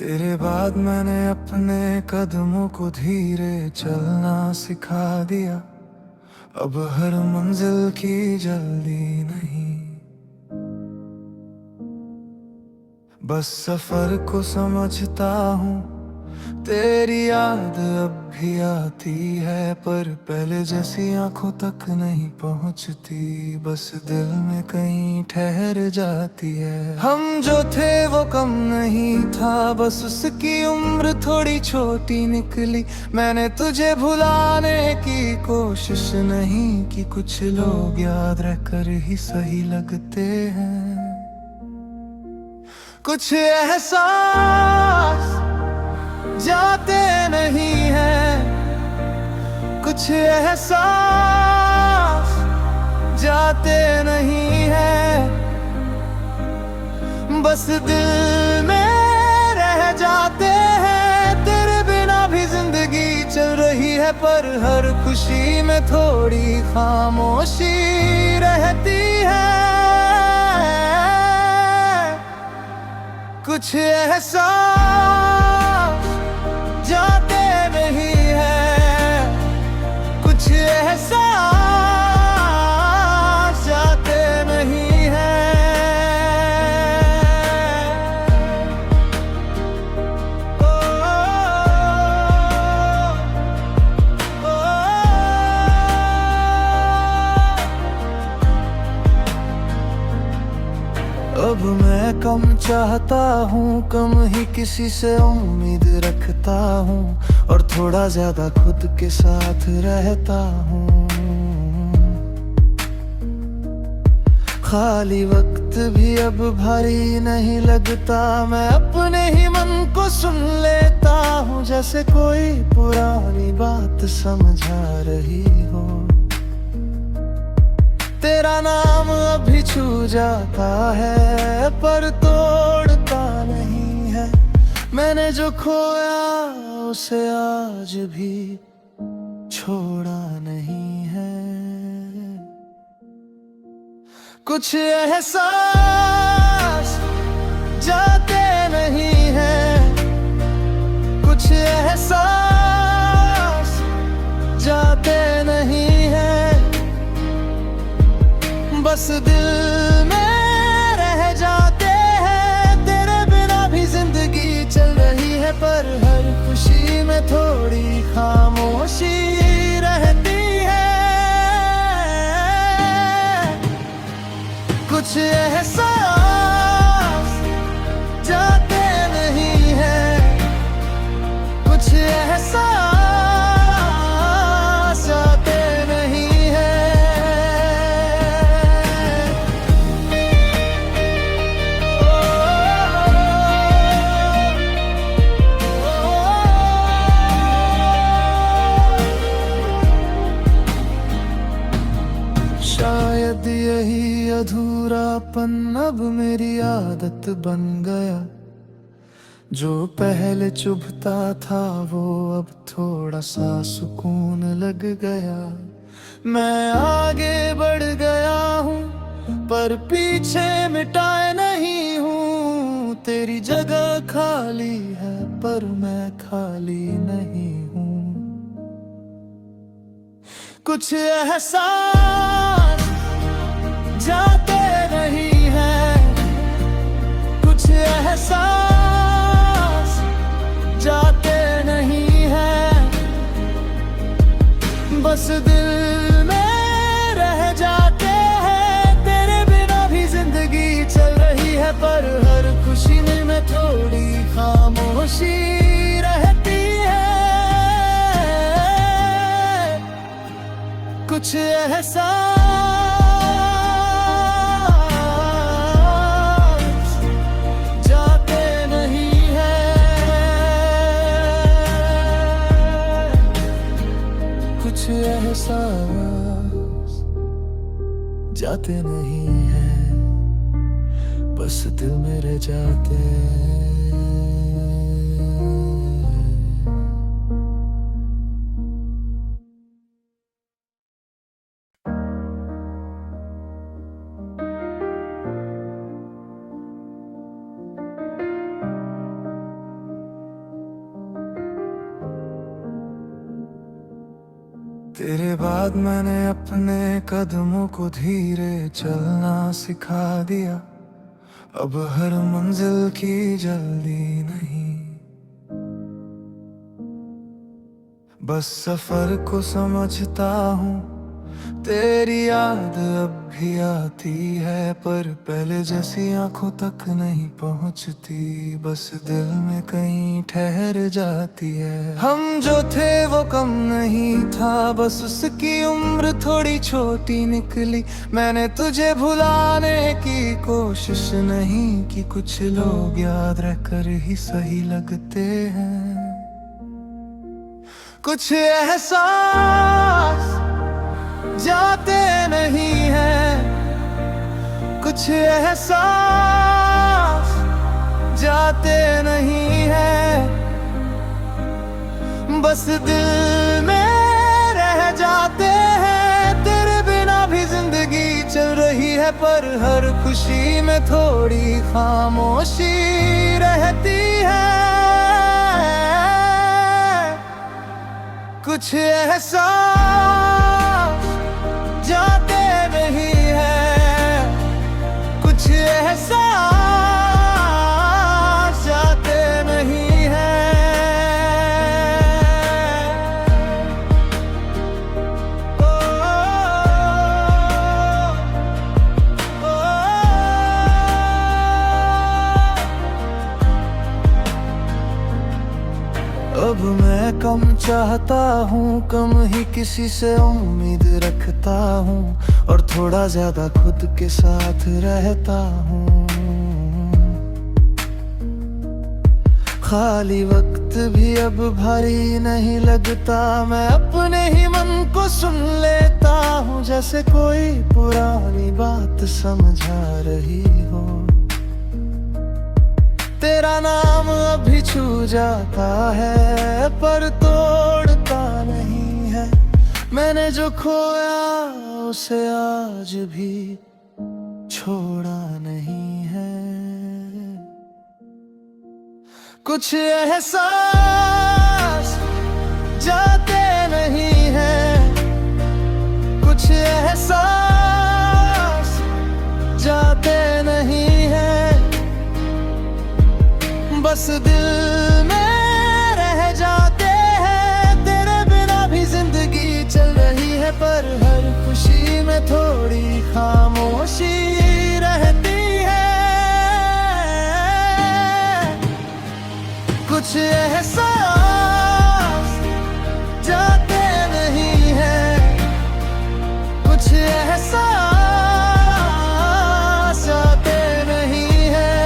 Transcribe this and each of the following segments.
तेरे बाद मैंने अपने कदमों को धीरे चलना सिखा दिया। अब हर मंजिल की जल्दी नहीं, बस सफर को समझता हूँ। तेरी याद अब भी आती है, पर पहले जैसी आंखों तक नहीं पहुँचती। बस दिल में कहीं ठहर जाती है। हम जो थे वो कम नहीं था, बस उसकी उम्र थोड़ी छोटी निकली। मैंने तुझे भुलाने की कोशिश नहीं की, कुछ लोग याद रहकर ही सही लगते हैं। कुछ एहसास जाते नहीं हैं, कुछ एहसास जाते नहीं हैं, बस दिल में रह जाते हैं। तेरे बिना भी जिंदगी चल रही है, पर हर खुशी में थोड़ी खामोशी रहती है। कुछ एहसास जाते नहीं है, कुछ एहसास जाते नहीं है। ओ, ओ, ओ, अब मैं कम चाहता हूँ, कम ही किसी से उम्मीद रखता हूँ, और थोड़ा ज्यादा खुद के साथ रहता हूँ। खाली वक्त भी अब भारी नहीं लगता, मैं अपने ही मन को सुन लेता हूँ, जैसे कोई पुरानी बात समझा रही हो। तेरा नाम अभी छू जाता है, पर तोड़ता नहीं है। मैंने जो खोया उसे आज भी छोड़ा नहीं है। कुछ एहसास जाते नहीं हैं, कुछ एहसास जाते नहीं हैं, बस दिल में रह जाते हैं। तेरे बिना भी जिंदगी चल रही है, पर हर खुशी में थोड़ी खामोशी रहती है। कुछ एहसास जाते नहीं हैं, कुछ एहसास जाते नहीं हैं। शायद यही अधूरापन अब मेरी आदत बन गया। जो पहले चुभता था वो अब थोड़ा सा सुकून लग गया। मैं आगे बढ़ गया हूँ, पर पीछे मिटाए नहीं हूँ। तेरी जगह खाली है, पर मैं खाली नहीं हूँ। कुछ एहसास जाते नहीं हैं, कुछ एहसास जाते नहीं हैं, बस दिल में रह जाते हैं। तेरे बिना भी जिंदगी चल रही है, पर हर खुशी में थोड़ी खामोशी रहती है। कुछ एहसास जाते नहीं हैं, कुछ एहसास जाते नहीं हैं, बस दिल में रह जाते हैं। तेरे बाद मैंने अपने कदमों को धीरे चलना सिखा दिया। अब हर मंजिल की जल्दी नहीं, बस सफर को समझता हूँ। तेरी याद अब भी आती है, पर पहले जैसी आंखों तक नहीं पहुंचती। बस दिल में कहीं ठहर जाती है। हम जो थे वो कम नहीं था, बस उसकी उम्र थोड़ी छोटी निकली। मैंने तुझे भुलाने की कोशिश नहीं की, कुछ लोग याद रहकर ही सही लगते हैं। कुछ एहसास जाते नहीं हैं, कुछ एहसास जाते नहीं हैं, बस दिल में रह जाते हैं। तेरे बिना भी जिंदगी चल रही है, पर हर खुशी में थोड़ी खामोशी रहती है। कुछ एहसास जाते नहीं है, कुछ एहसास जाते नहीं है। ओ, ओ, ओ, अब मैं कम चाहता हूँ, कम ही किसी से उम्मीद रखता हूँ, और थोड़ा ज्यादा खुद के साथ रहता हूँ। खाली वक्त भी अब भारी नहीं लगता, मैं अपने ही मन को सुन लेता हूँ, जैसे कोई पुरानी बात समझा रही हो। तेरा नाम अभी छू जाता है, पर तोड़ता नहीं है। मैंने जो खोया उसे आज भी छोड़ा नहीं है। कुछ एहसास जाते नहीं हैं, कुछ एहसास जाते नहीं हैं, बस दिल में रह जाते हैं। तेरे बिना भी जिंदगी चल रही है, पर हर खुशी में थोड़ी खामोशी रहती है। कुछ एहसास जाते नहीं हैं, कुछ एहसास जाते नहीं हैं।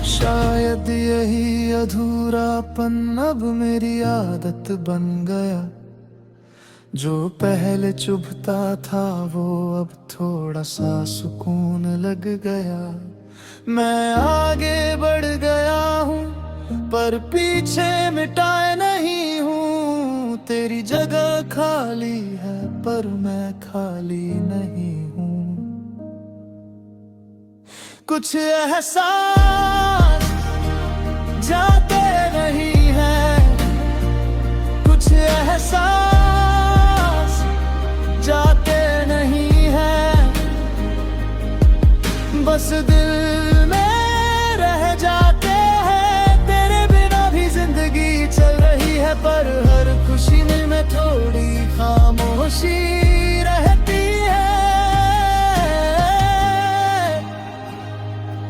शायद यही अधूरापन अब मेरी आदत बन गया। जो पहले चुभता था वो अब थोड़ा सा सुकून लग गया। मैं आगे बढ़ गया हूँ, पर पीछे मिटाए नहीं हूँ। तेरी जगह खाली है, पर मैं खाली नहीं हूँ। कुछ एहसास जाते नहीं हैं, कुछ एहसास जाते नहीं हैं, बस दिल में रह जाते हैं। तेरे बिना भी जिंदगी चल रही है, पर हर खुशी में थोड़ी खामोशी रहती है।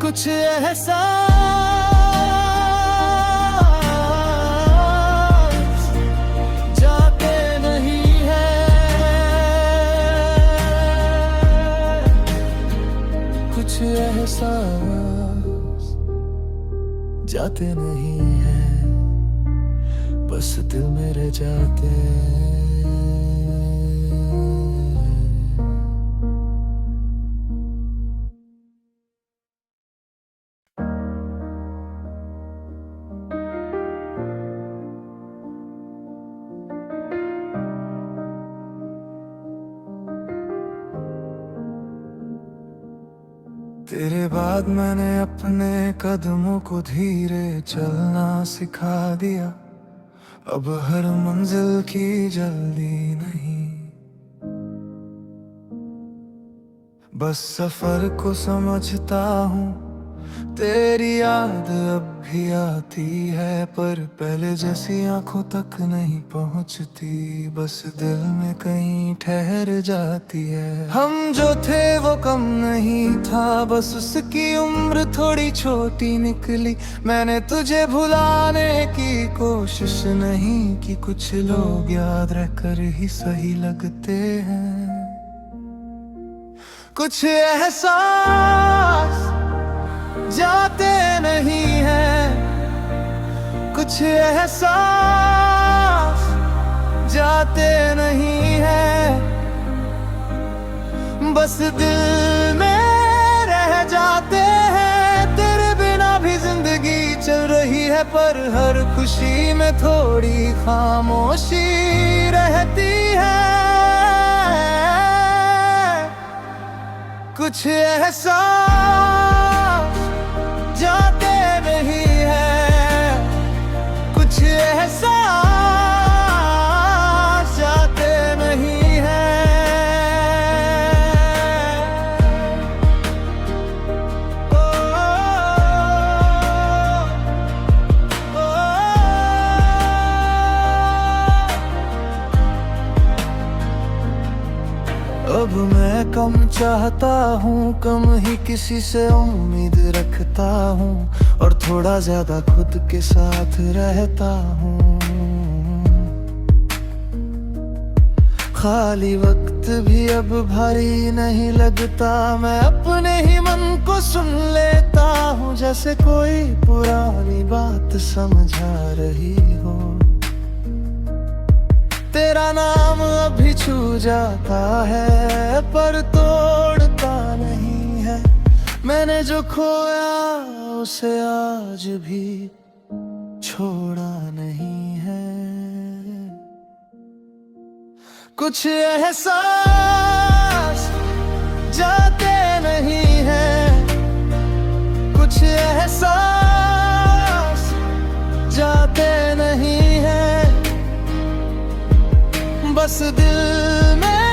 कुछ एहसास जाते नहीं हैं, कुछ एहसास जाते नहीं हैं, बस दिल में रह जाते हैं। तेरे बाद मैंने अपने कदमों को धीरे चलना सिखा दिया। अब हर मंजिल की जल्दी नहीं, बस सफर को समझता हूँ। तेरी याद अब भी आती है, पर पहले जैसी आंखों तक नहीं पहुँचती। बस दिल में कहीं ठहर जाती है। हम जो थे वो कम नहीं था, बस उसकी उम्र थोड़ी छोटी निकली। मैंने तुझे भुलाने की कोशिश नहीं की, कुछ लोग याद रहकर ही सही लगते हैं। कुछ एहसास जाते नहीं हैं, कुछ एहसास जाते नहीं हैं, बस दिल में रह जाते हैं। तेरे बिना भी जिंदगी चल रही है, पर हर खुशी में थोड़ी खामोशी रहती है। कुछ एहसास जाते नहीं है, कुछ एहसास जाते नहीं है। ओ, ओ, ओ, अब मैं कम चाहता हूँ, कम ही किसी से उम्मीद रखता हूँ, और थोड़ा ज्यादा खुद के साथ रहता हूँ। खाली वक्त भी अब भारी नहीं लगता, मैं अपने ही मन को सुन लेता हूँ। जैसे कोई पुरानी बात समझा रही हो, तेरा नाम अभी छू जाता है, पर तोड़ता नहीं है। मैंने जो खोया उसे आज भी छोड़ा नहीं है। कुछ एहसास जाते नहीं हैं, कुछ एहसास जाते नहीं हैं, बस दिल में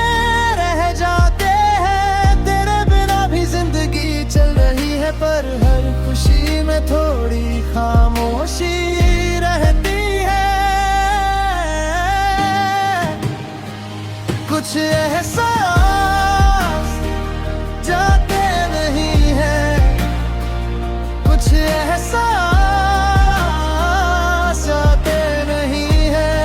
रह जाते हैं। तेरे बिना भी जिंदगी चल रही है, पर हर खुशी में थोड़ी खामोशी रहती है। कुछ एहसास जाते नहीं हैं, कुछ एहसास जाते नहीं हैं।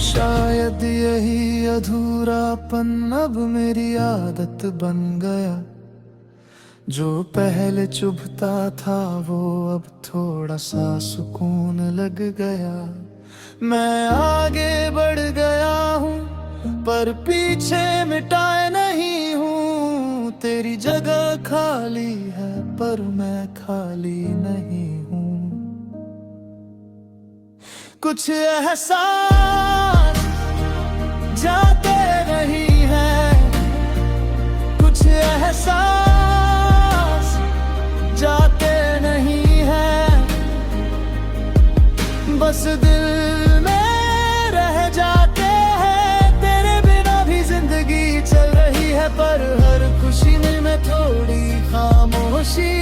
शायद यही अधूरापन अब मेरी आदत बन गया। जो पहले चुभता था वो अब थोड़ा सा सुकून लग गया। मैं आगे बढ़ गया हूँ, पर पीछे मिटाए नहीं हूँ। तेरी जगह खाली है, पर मैं खाली नहीं हूँ। कुछ एहसास जाते नहीं हैं, कुछ एहसास जाते नहीं हैं, बस दिल में रह जाते हैं। तेरे बिना भी जिंदगी चल रही है, पर हर खुशी में थोड़ी खामोशी